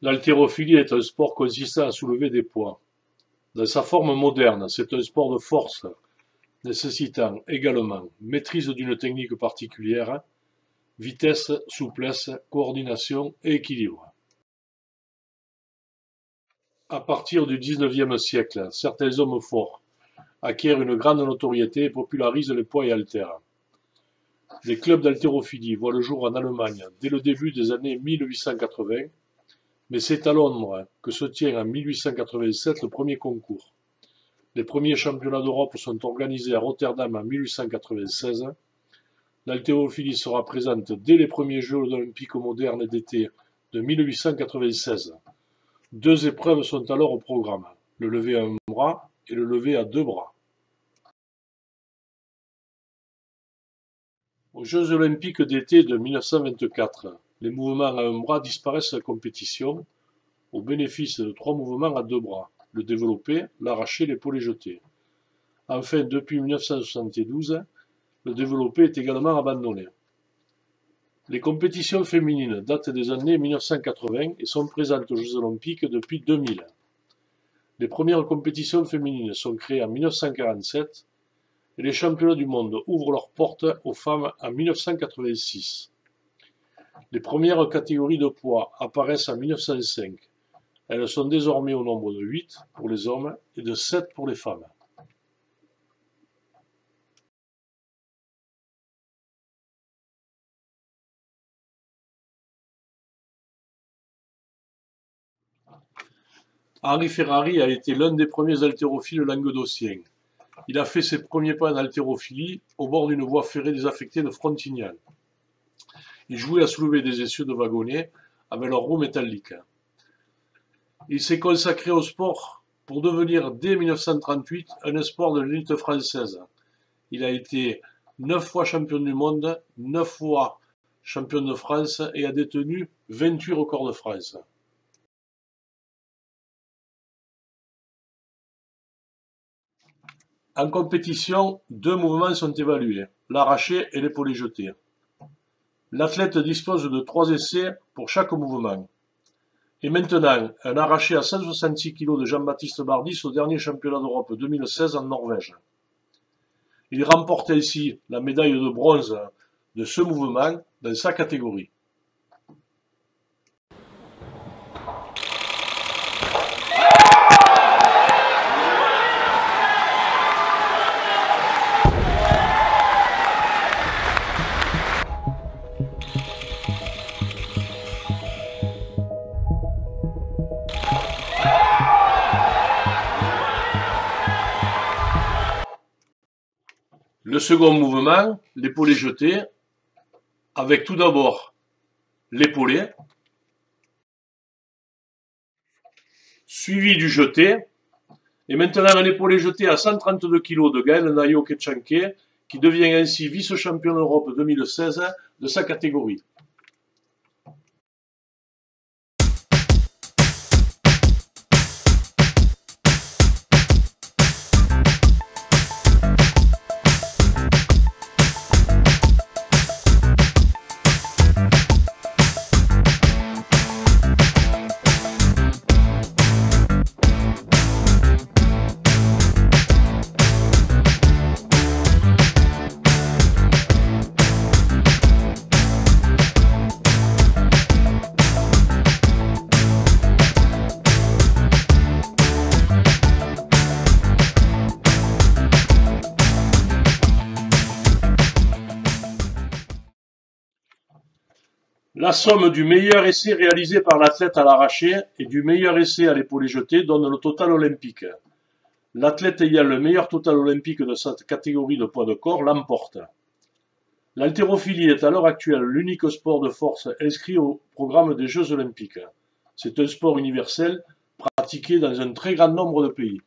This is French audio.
L'haltérophilie est un sport consistant à soulever des poids. Dans sa forme moderne, c'est un sport de force, nécessitant également maîtrise d'une technique particulière, vitesse, souplesse, coordination et équilibre. À partir du XIXe siècle, certains hommes forts acquièrent une grande notoriété et popularisent les poids et haltères. Des clubs d'haltérophilie voient le jour en Allemagne dès le début des années 1880, mais c'est à Londres que se tient en 1887 le premier concours. Les premiers championnats d'Europe sont organisés à Rotterdam en 1896. L'haltérophilie sera présente dès les premiers Jeux olympiques modernes d'été de 1896. Deux épreuves sont alors au programme, le lever à un bras et le lever à deux bras. Aux Jeux olympiques d'été de 1924, les mouvements à un bras disparaissent de la compétition au bénéfice de trois mouvements à deux bras, le développé, l'arraché, l'épaulé jeté. Enfin, depuis 1972, le développé est également abandonné. Les compétitions féminines datent des années 1980 et sont présentes aux Jeux olympiques depuis 2000. Les premières compétitions féminines sont créées en 1947 et les championnats du monde ouvrent leurs portes aux femmes en 1986. Les premières catégories de poids apparaissent en 1905. Elles sont désormais au nombre de 8 pour les hommes et de 7 pour les femmes. Henri Ferrari a été l'un des premiers haltérophiles languedociens. Il a fait ses premiers pas en haltérophilie au bord d'une voie ferrée désaffectée de Frontignan. Il jouait à soulever des essieux de wagonnets avec leurs roues métalliques. Il s'est consacré au sport pour devenir dès 1938 un espoir de l'élite française. Il a été 9 fois champion du monde, 9 fois champion de France et a détenu 28 records de France. En compétition, deux mouvements sont évalués, l'arraché et l'épaulé jeté. L'athlète dispose de 3 essais pour chaque mouvement. Et maintenant, un arraché à 166 kg de Jean-Baptiste Bardis au dernier championnat d'Europe 2016 en Norvège. Il remporte ainsi la médaille de bronze de ce mouvement dans sa catégorie. Le second mouvement, l'épaulé jeté, avec tout d'abord l'épaulé, suivi du jeté, et maintenant un épaulé jeté à 132 kg de Gaël Nayo Ketchanke, qui devient ainsi vice-champion d'Europe 2016 de sa catégorie. La somme du meilleur essai réalisé par l'athlète à l'arraché et du meilleur essai à l'épaulé jeté donne le total olympique. L'athlète ayant le meilleur total olympique de sa catégorie de poids de corps l'emporte. L'haltérophilie est à l'heure actuelle l'unique sport de force inscrit au programme des Jeux olympiques. C'est un sport universel pratiqué dans un très grand nombre de pays.